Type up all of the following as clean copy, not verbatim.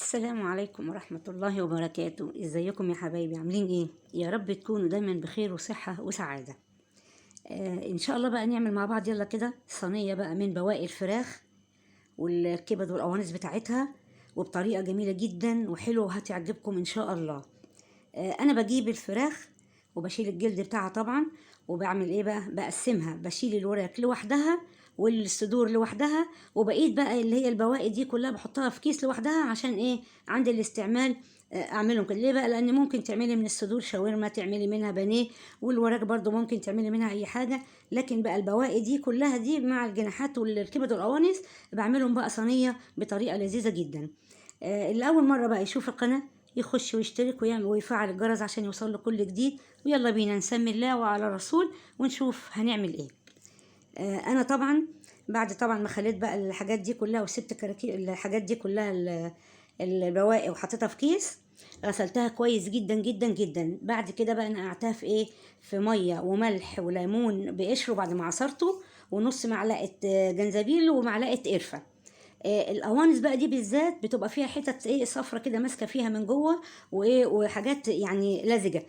السلام عليكم ورحمة الله وبركاته. ازيكم يا حبايبي؟ عاملين ايه؟ يا رب تكونوا دايما بخير وصحة وسعادة. ان شاء الله بقى نعمل مع بعض يلا كده صينية بقى من بواقي الفراخ والكبد والقوانص بتاعتها، وبطريقة جميلة جدا وحلوة وهتعجبكم ان شاء الله. انا بجيب الفراخ وبشيل الجلد بتاعها طبعا، وبعمل ايه بقى؟ بقسمها، بشيل الوراك لوحدها والصدور لوحدها، وبقيت بقى اللي هي البواقي دي كلها بحطها في كيس لوحدها عشان ايه؟ عند الاستعمال اعملهم كده. ليه بقى؟ لان ممكن تعملي من الصدور شاورما، تعملي منها بانيه، والوراك برضو ممكن تعملي منها اي حاجه. لكن بقى البواقي دي كلها دي مع الجناحات والكبد والقوانص بعملهم بقى صينيه بطريقه لذيذه جدا. اللي اول مره بقى يشوف القناه يخش ويشترك ويعمل ويفعل الجرس عشان يوصل له كل جديد. ويلا بينا نسمي الله وعلى رسول ونشوف هنعمل ايه. انا طبعا بعد طبعا ما خليت بقى الحاجات دي كلها وسبت كراكيب الحاجات دي كلها البواقي وحطيتها في كيس، غسلتها كويس جدا جدا جدا. بعد كده بقى نقعتها في ايه؟ في ميه وملح وليمون بقشره بعد ما عصرته، ونص معلقه جنزبيل ومعلقه قرفه. القوانص بقى دي بالذات بتبقى فيها حتت ايه صفرة كده ماسكه فيها من جوه، وايه وحاجات يعني لزجه.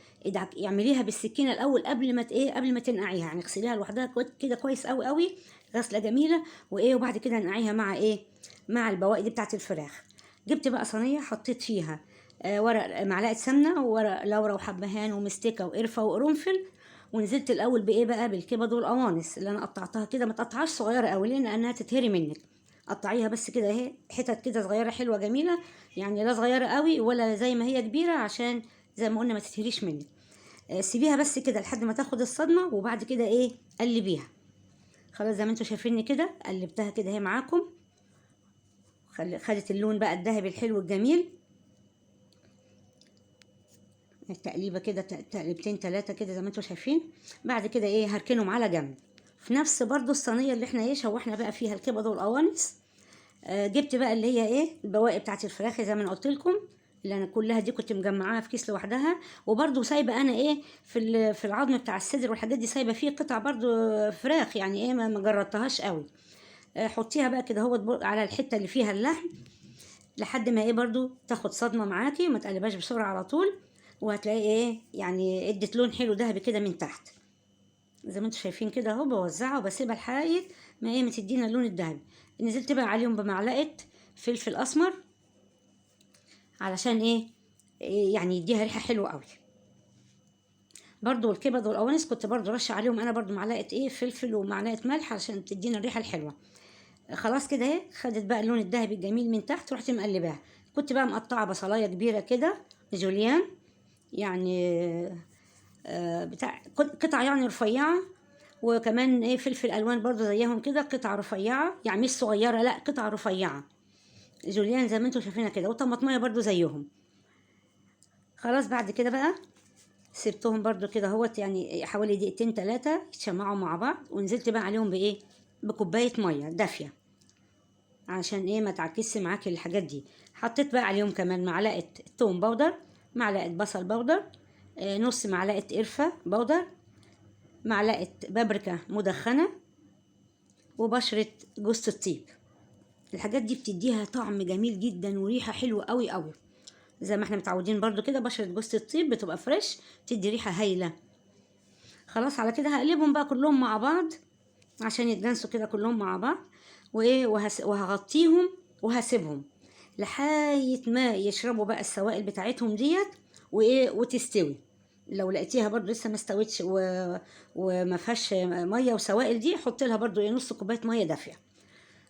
اعمليها بالسكينه الاول قبل ما ايه، قبل ما تنقعيها، يعني اغسليها لوحدها كده كويس قوي قوي، غسله جميله. وايه وبعد كده نقعيها مع ايه؟ مع البواقي دي بتاعت الفراخ. جبت بقى صينيه حطيت فيها ورق معلقه سمنه وورق لورا وحبهان ومستكه وقرفه وقرنفل. ونزلت الاول بايه بقى؟ بالكبد والقوانص اللي انا قطعتها كده، ما تقطعهاش صغيره قوي لانها تتهري منك. قطعيها بس كده اهي حتت كده صغيره حلوه جميله، يعني لا صغيره قوي ولا زي ما هي كبيره عشان زي ما قلنا ما تتهريش منك. سيبيها بس كده لحد ما تاخد الصدمه، وبعد كده ايه؟ قلبيها. خلاص زي ما انتوا شايفيني كده قلبتها كده اهي معاكم، خدت اللون بقى الذهبي الحلو الجميل. التقليبه كده تقليبتين ثلاثه كده زي ما انتوا شايفين. بعد كده ايه؟ هركنهم على جنب في نفس برضو الصينيه اللي احنا ايه شوحنا بقى فيها الكبد والقوانص. جبت بقى اللي هي ايه؟ البواقي بتاعت الفراخ زي ما انا قلت لكم، اللي انا كلها دي كنت مجمعاها في كيس لوحدها. وبرده سايبه انا ايه في العظم بتاع الصدر والحاجات دي، سايبه فيه قطع برده فراخ، يعني ايه ما جربتهاش قوي. حطيها بقى كده هو على الحته اللي فيها اللحم لحد ما ايه برده تاخد صدمه معاكي، ما تقلبهاش بسرعه على طول. وهتلاقي ايه؟ يعني ادت لون حلو ذهبي كده من تحت زي ما انتوا شايفين كده اهو. بوزعها وبسيبها لحد ما ايه؟ ما تدينا اللون الذهبي. نزلت بقى عليهم بمعلقه فلفل اسمر علشان ايه؟ يعني يديها ريحه حلوه قوي. برضو الكبد والقوانص كنت برضو رشه عليهم انا برضو معلقه ايه؟ فلفل ومعلقه ملح علشان تدينا الريحه الحلوه. خلاص كده اهي خدت بقى اللون الذهبي الجميل من تحت، رحت مقلباها. كنت بقى مقطعه بصلايه كبيره كده جوليان، يعني بتاع قطع يعني رفيعه. وكمان ايه؟ فلفل الوان برضو زيهم كده قطع رفيعه، يعني مش صغيره لا قطع رفيعه جوليان زي ما انتوا شايفينها كده، وطماطميه برضو زيهم. خلاص بعد كده بقى سبتهم برضو كده اهوت، يعني حوالي دقيقتين ثلاثه يتشمعوا مع بعض. ونزلت بقى عليهم بايه؟ بكوبايه ميه دافيه عشان ايه؟ ما تعكسش معاكي الحاجات دي. حطيت بقى عليهم كمان معلقه توم باودر، معلقه بصل باودر، نص معلقه قرفه باودر، معلقه بابريكا مدخنه، وبشره جوز الطيب. الحاجات دي بتديها طعم جميل جدا وريحه حلوه قوي قوي. زي ما احنا متعودين برضو كده بشره جوز الطيب بتبقى فريش، تدي ريحه هايله. خلاص على كده هقلبهم بقى كلهم مع بعض عشان يتجانسوا كده كلهم مع بعض. وايه وهغطيهم وهسيبهم لحد ما يشربوا بقى السوائل بتاعتهم ديت وايه وتستوي. لو لقيتيها برضو لسه ما استوتش وما فيهاش ميه وسوائل دي، حط لها برضو ايه؟ نص كوبايه ميه دافيه.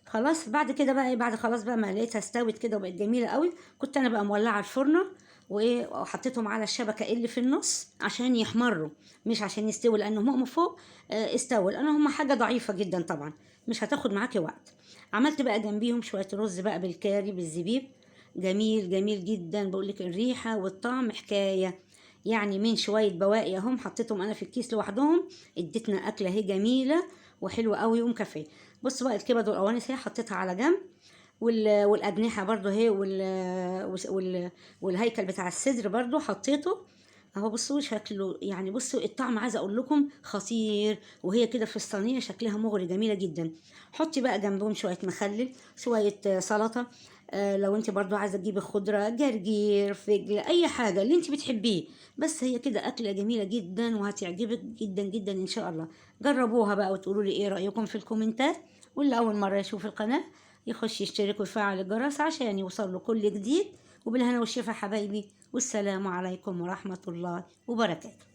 خلاص بعد كده بقى ايه؟ بعد خلاص بقى ما لقيتها استوت كده وبقت جميله قوي، كنت انا بقى مولعه الفرنه وايه وحطيتهم على الشبكه اللي في النص عشان يحمروا، مش عشان يستووا، لانهم هم فوق استووا، لان هم حاجه ضعيفه جدا طبعا مش هتاخد معاكي وقت. عملت بقى جنبيهم شويه رز بقى بالكاري بالزبيب، جميل جميل جدا. بقول لك الريحه والطعم حكايه، يعني من شويه بواقي اهم حطيتهم انا في الكيس لوحدهم، ادتنا اكله هي جميله وحلوه قوي ومكفيه. بص بقى الكبد والقوانص هي حطيتها على جنب، والاجنحه برضو هي والهيكل بتاع الصدر برضو حطيته اهو. بصوا شكله، يعني بصوا الطعم عايزه اقول لكم خطير، وهي كده في الصينيه شكلها مغري جميله جدا. حطي بقى جنبهم شويه مخلل، شويه سلطه، لو انت برضو عايزة تجيبي خضرة، جرجير، فجل، اي حاجة اللي انت بتحبيه. بس هي كده اكلة جميلة جدا وهتعجبك جدا جدا ان شاء الله. جربوها بقى وتقولوا لي ايه رأيكم في الكومنتات. واللي اول مرة يشوف القناة يخش يشترك ويفعل الجرس عشان يوصل له كل جديد. وبالهنا والشفا حبايبي، والسلام عليكم ورحمة الله وبركاته.